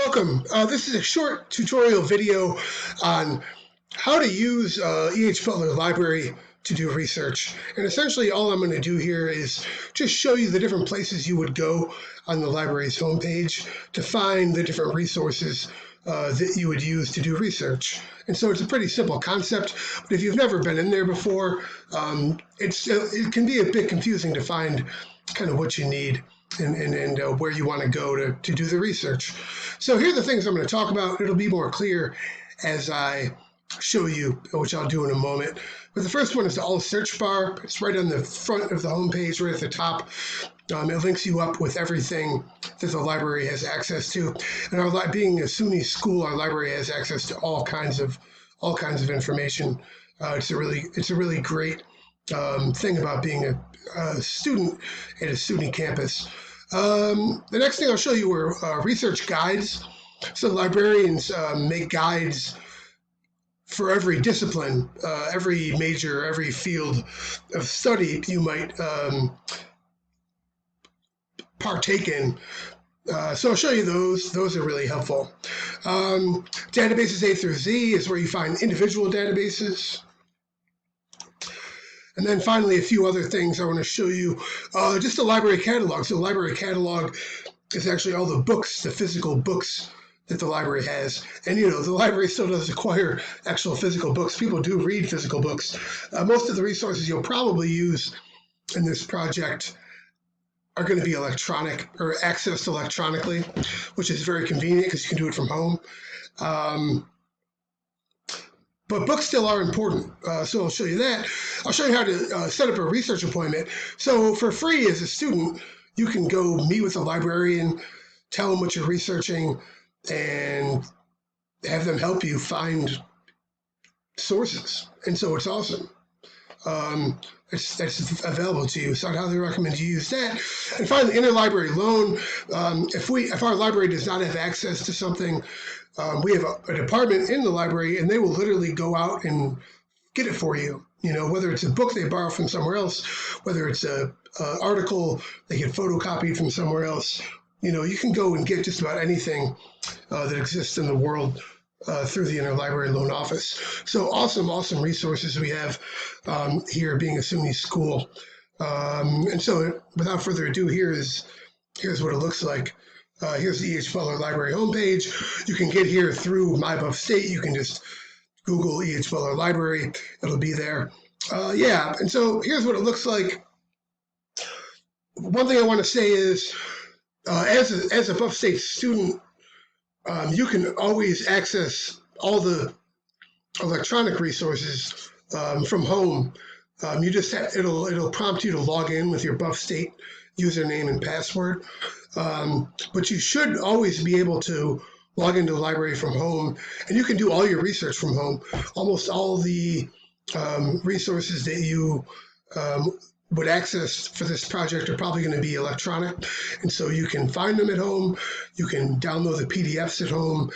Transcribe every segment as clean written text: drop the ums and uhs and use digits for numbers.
Welcome. This is a short tutorial video on how to use E.H. Butler Library to do research. And essentially all I'm going to do here is just show you the different places you would go on the library's homepage to find the different resources that you would use to do research. And so it's a pretty simple concept, but if you've never been in there before, it can be a bit confusing to find kind of what you need and where you want to go to do the research. So here are the things I'm going to talk about. It'll be more clear as I show you, which I'll do in a moment. But the first one is the all search bar. It's right on the front of the homepage, right at the top. It links you up with everything that the library has access to. And being a SUNY school, our library has access to all kinds of information. It's a really great thing about being a student at a SUNY campus. The next thing I'll show you are research guides. So librarians make guides for every discipline, every major, every field of study you might partake in. So I'll show you those. Those are really helpful. Databases A through Z is where you find individual databases. And then finally, a few other things I want to show you. Just the library catalog. So the library catalog is actually all the books, the physical books that the library has. And, the library still does acquire actual physical books. People do read physical books. Most of the resources you'll probably use in this project are going to be electronic or accessed electronically, which is very convenient because you can do it from home. But books still are important, so I'll show you that. I'll show you how to set up a research appointment. So for free as a student, you can go meet with a librarian, tell them what you're researching, and have them help you find sources. And so it's awesome. That's available to you, so I'd highly recommend you use that. And finally, interlibrary loan. If our library does not have access to something, we have a department in the library, and they will literally go out and get it for you. Whether it's a book they borrow from somewhere else, whether it's a article they get photocopied from somewhere else. You can go and get just about anything that exists in the world through the Interlibrary Loan Office. So awesome resources we have here being a SUNY school. And so without further ado, here's what it looks like. Here's the E.H. Butler Library homepage. You can get here through MyBuff State. You can just Google E.H. Butler Library. It'll be there. And so here's what it looks like. One thing I want to say is, as a Buff State student, you can always access all the electronic resources from home. You just it'll prompt you to log in with your Buff State username and password. But you should always be able to log into the library from home, and you can do all your research from home. Almost all the resources that you would access for this project are probably going to be electronic, and so you can find them at home. You can download the PDFs at home.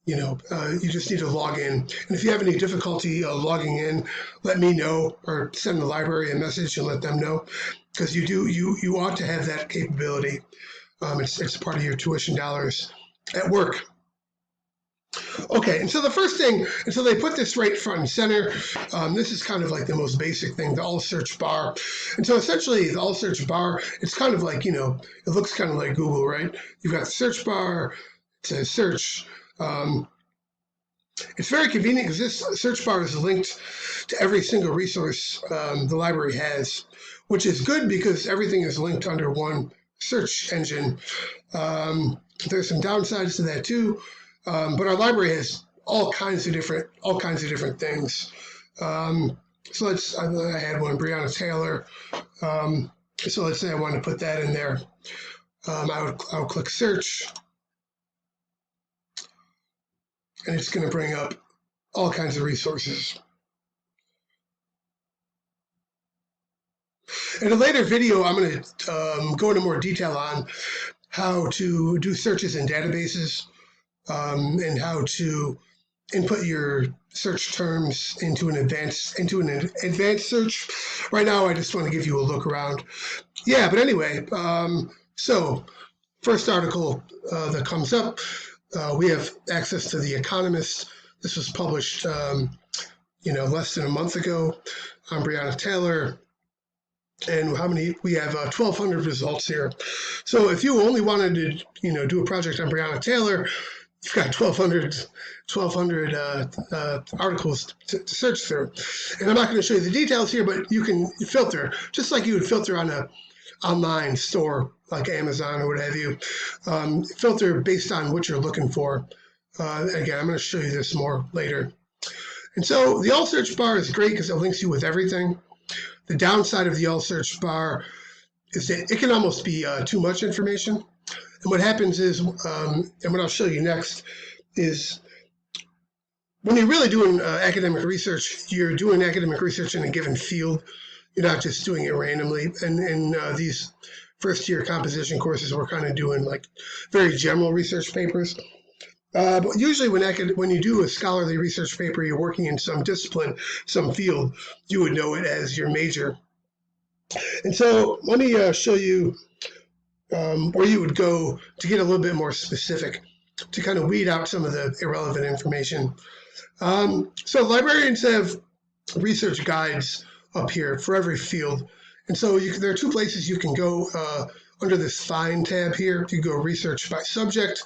You just need to log in. And if you have any difficulty logging in, let me know, or send the library a message and let them know, because you ought to have that capability. It's part of your tuition dollars at work. Okay, and so the first thing, and so they put this right front and center. This is kind of like the most basic thing, the all search bar. And so essentially the all search bar, it's kind of like, it looks kind of like Google, right? You've got the search bar, it says search. It's very convenient because this search bar is linked to every single resource the library has, which is good because everything is linked under one search engine. There's some downsides to that too. But our library has all kinds of different things. So I had one, Breonna Taylor. So let's say I want to put that in there. I'll click search, and it's going to bring up all kinds of resources. In a later video, I'm going to go into more detail on how to do searches in databases. And how to input your search terms into an advanced search. Right now, I just want to give you a look around. But anyway, so first article that comes up, We have access to The Economist. This was published, less than a month ago. I'm Breonna Taylor. And how many? We have 1,200 results here. So if you only wanted to, do a project on Breonna Taylor, you've got 1,200 articles to search through. And I'm not going to show you the details here, but you can filter, just like you would filter on a online store like Amazon or what have you. Filter based on what you're looking for. Again, I'm going to show you this more later. And so the all search bar is great because it links you with everything. The downside of the all search bar is that it can almost be too much information. And what happens is, and what I'll show you next, is when you're really doing academic research, you're doing academic research in a given field. You're not just doing it randomly. And in these first year composition courses, we're kind of doing like very general research papers. But usually when you do a scholarly research paper, you're working in some discipline, some field, you would know it as your major. And so let me show you where you would go to get a little bit more specific, to kind of weed out some of the irrelevant information. So librarians have research guides up here for every field. And so there are two places you can go under this Find tab here. You go research by subject.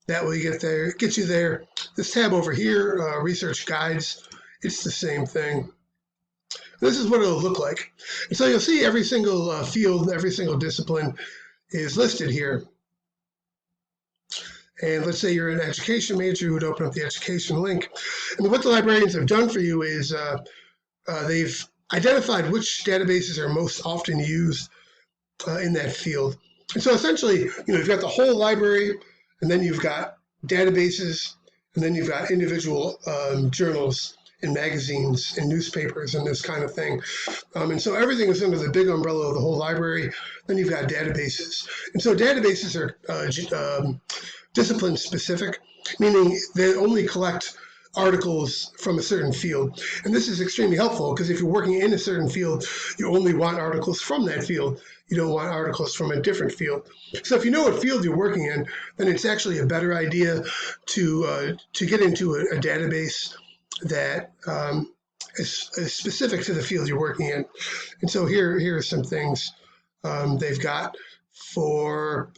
That will get you there. This tab over here, research guides, it's the same thing. This is what it'll look like. And so you'll see every single field, every single discipline is listed here. And let's say you're an education major, you would open up the education link. And what the librarians have done for you is they've identified which databases are most often used in that field. And so essentially, you've got the whole library, and then you've got databases, and then you've got individual journals and magazines and newspapers and this kind of thing. And so everything is under the big umbrella of the whole library. Then you've got databases. And so databases are discipline specific, meaning they only collect articles from a certain field. And this is extremely helpful because if you're working in a certain field, you only want articles from that field. You don't want articles from a different field. So if you know what field you're working in, then it's actually a better idea to get into a database that is specific to the field you're working in. And so here are some things they've got for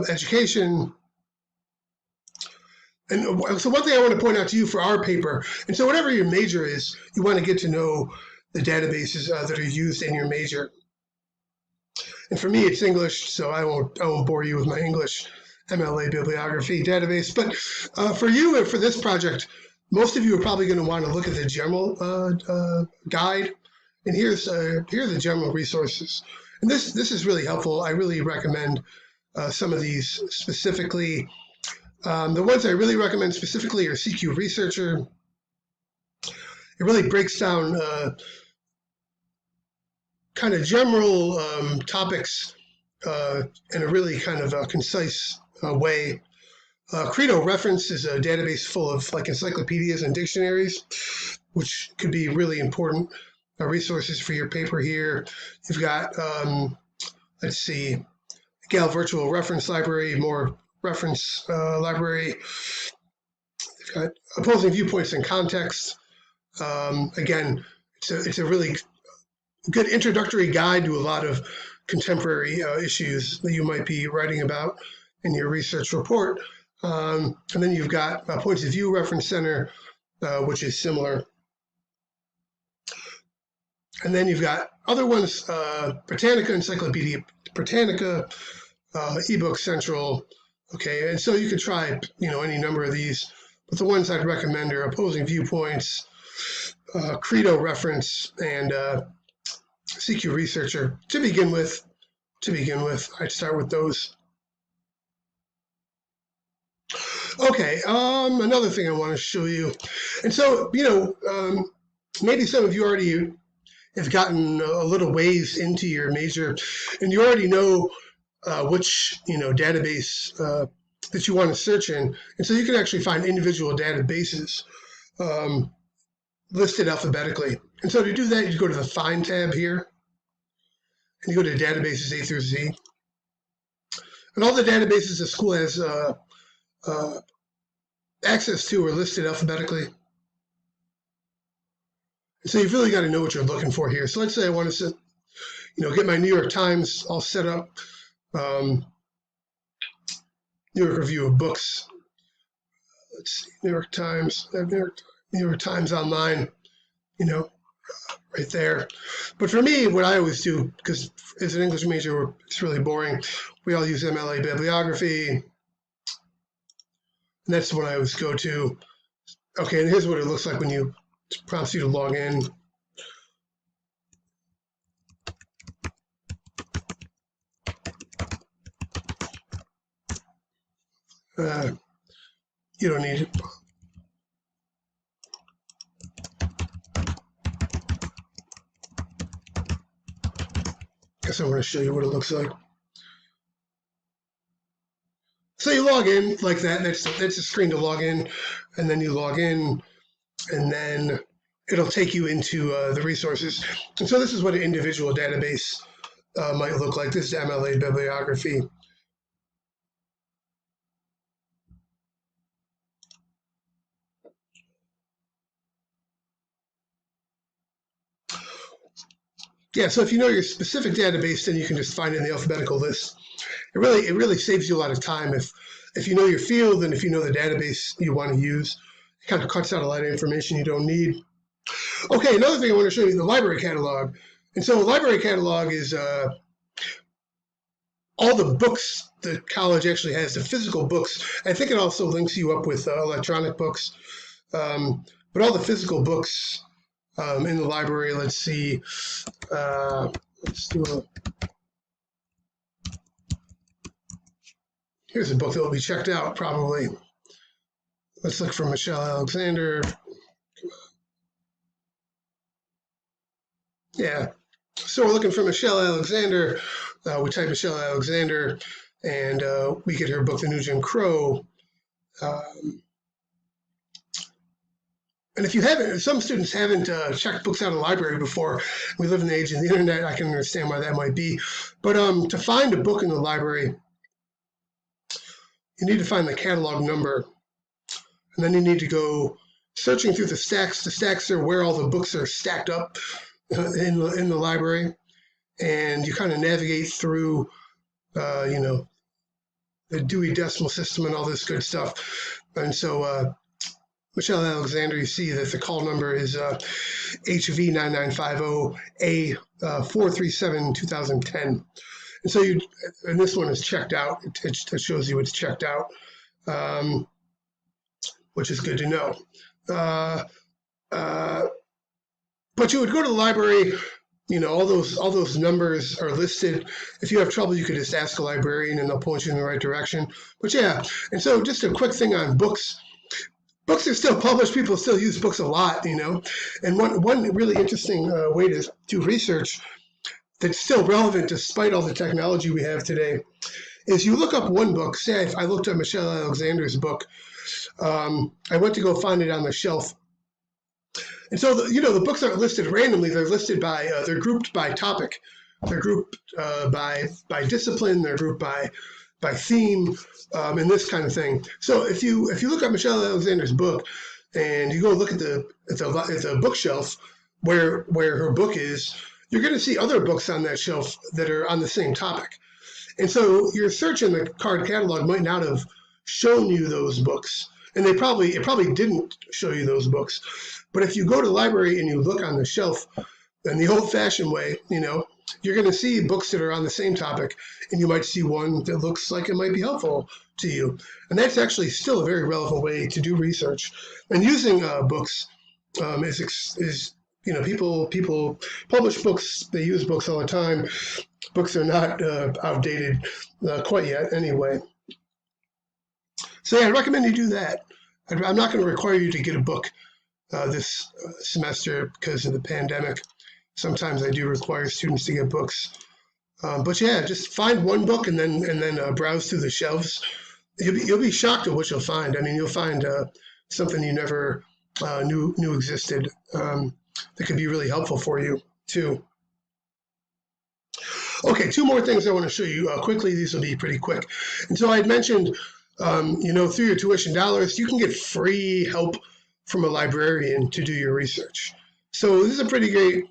education. And so one thing I want to point out to you for our paper, and so whatever your major is, you want to get to know the databases that are used in your major. And for me, it's English, so I won't bore you with my English MLA bibliography database. But for you and for this project, most of you are probably going to want to look at the general guide. And here are the general resources. And this is really helpful. I really recommend some of these specifically. The ones I really recommend specifically are CQ Researcher. It really breaks down kind of general topics in a really kind of concise way. Credo Reference is a database full of like encyclopedias and dictionaries, which could be really important resources for your paper here. You've got, let's see, Gal Virtual Reference Library, more reference library. You've got Opposing Viewpoints and Context. Again, it's a really good introductory guide to a lot of contemporary issues that you might be writing about in your research report. And then you've got Points of View Reference Center, which is similar. And then you've got other ones, Britannica Encyclopedia Britannica, eBook Central. Okay, and so you could try, any number of these, but the ones I'd recommend are Opposing Viewpoints, Credo Reference, and CQ Researcher. To begin with, I'd start with those. Okay, another thing I want to show you. And so, maybe some of you already have gotten a little ways into your major, and you already know which, database that you want to search in. And so you can actually find individual databases listed alphabetically. And so to do that, you go to the Find tab here, and you go to Databases A through Z. And all the databases the school has access to are listed alphabetically. And so you've really got to know what you're looking for here. So let's say I want to get my New York Times all set up, New York Review of Books. Let's see, New York Times Online, right there. But for me, what I always do, because as an English major, it's really boring, we all use MLA bibliography, and that's the one I always go to. Okay, and here's what it looks like when it prompts you to log in. You don't need it. Guess I want to show you what it looks like. So you log in like that. That's the screen to log in, and then you log in, and then it'll take you into the resources. And so this is what an individual database might look like. This is MLA bibliography. Yeah, so if you know your specific database, then you can just find it in the alphabetical list. It really saves you a lot of time if you know your field and if you know the database you want to use. It kind of cuts out a lot of information you don't need. Okay, another thing I want to show you, the library catalog. And so a library catalog is all the books the college actually has, the physical books. I think it also links you up with electronic books. But all the physical books in the library, let's see. Let's do here's a book that will be checked out probably. Let's look for Michelle Alexander. Yeah, so we're looking for Michelle Alexander. We type Michelle Alexander, and we get her book, The New Jim Crow. And if some students haven't checked books out of the library before, we live in the age of the internet, I can understand why that might be. But to find a book in the library, you need to find the catalog number, and then you need to go searching through the stacks. The stacks are where all the books are stacked up in the library, and you kind of navigate through, the Dewey Decimal System and all this good stuff. And so Michelle Alexander, you see that the call number is HV9950A437-2010. And so and this one is checked out. It shows you it's checked out, which is good to know. But you would go to the library, all those numbers are listed. If you have trouble, you could just ask a librarian and they'll point you in the right direction. But yeah, and so just a quick thing on books. Books are still published. People still use books a lot, And one really interesting way to do research that's still relevant despite all the technology we have today is you look up one book. Say if I looked up Michelle Alexander's book, I went to go find it on the shelf. And so, the books aren't listed randomly. They're listed by, they're grouped by topic. They're grouped by discipline. They're grouped by theme, and this kind of thing. So if you look at Michelle Alexander's book and you go look at the bookshelf where her book is, you're going to see other books on that shelf that are on the same topic. And so your search in the card catalog might not have shown you those books, and it probably didn't show you those books. But if you go to the library and you look on the shelf in the old-fashioned way, you're going to see books that are on the same topic, and you might see one that looks like it might be helpful to you. And that's actually still a very relevant way to do research. And using books is people publish books, they use books all the time. Books are not outdated quite yet anyway. So yeah, I recommend you do that. I'm not going to require you to get a book this semester because of the pandemic. Sometimes I do require students to get books. But yeah, just find one book and then browse through the shelves. You'll be shocked at what you'll find. I mean, you'll find something you never knew existed that could be really helpful for you too. Okay, two more things I want to show you quickly. These will be pretty quick. And so I had mentioned Through your tuition dollars, you can get free help from a librarian to do your research. So this is a pretty great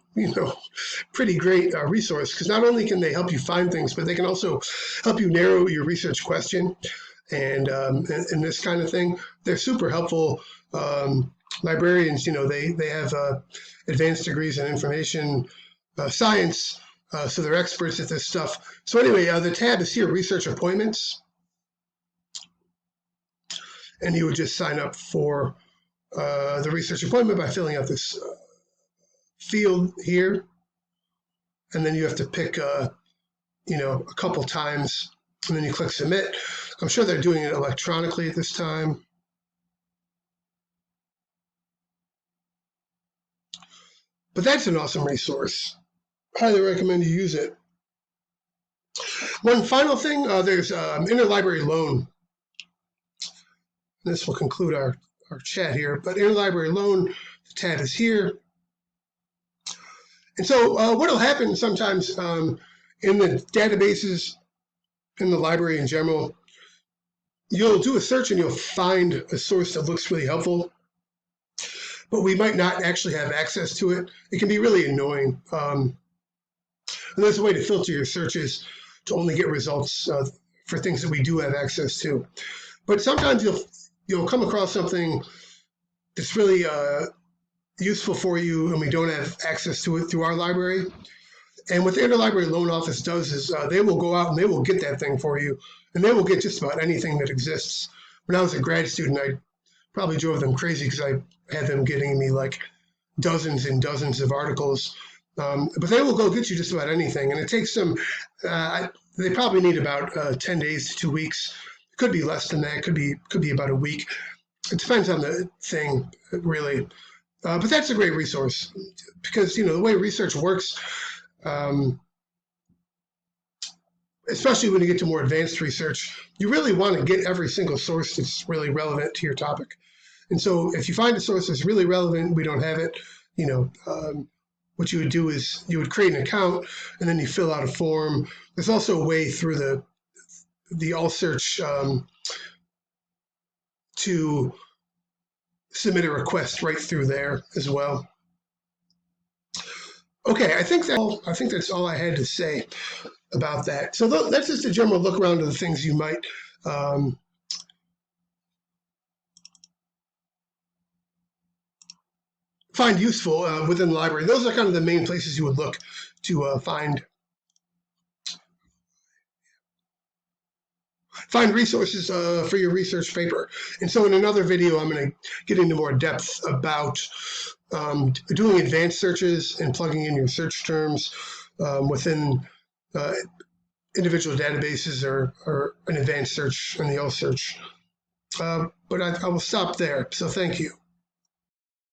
resource, because not only can they help you find things, but they can also help you narrow your research question and this kind of thing. They're super helpful. Librarians, they have advanced degrees in information science, so they're experts at this stuff. So anyway, the tab is here, research appointments, and you would just sign up for the research appointment by filling out this field here, and then you have to pick a couple times, and then you click submit. I'm sure they're doing it electronically at this time. But that's an awesome resource. Highly recommend you use it. One final thing, there's interlibrary loan. This will conclude our chat here, but interlibrary loan, the tab is here. And so what will happen sometimes in the databases, in the library in general, you'll do a search and you'll find a source that looks really helpful, but we might not actually have access to it. It can be really annoying. And there's a way to filter your searches to only get results for things that we do have access to. But sometimes you'll come across something that's really useful for you, and we don't have access to it through our library. And what the interlibrary loan office does is they will go out and they will get that thing for you, and they will get just about anything that exists. When I was a grad student, I probably drove them crazy because I had them getting me like dozens and dozens of articles. But they will go get you just about anything, and it takes them. They probably need about 10 days to 2 weeks. It could be less than that. It could be about a week. It depends on the thing, really. But that's a great resource because the way research works, especially when you get to more advanced research, you really want to get every single source that's really relevant to your topic. And so if you find a source that's really relevant, we don't have it, what you would do is you would create an account and then you fill out a form. There's also a way through the all search to submit a request right through there as well. Okay, I think that's all I had to say about that. So that's just a general look around of the things you might find useful within the library. Those are kind of the main places you would look to find resources for your research paper. And so in another video, I'm going to get into more depth about doing advanced searches and plugging in your search terms within individual databases or an advanced search and the all search. But I will stop there. So thank you.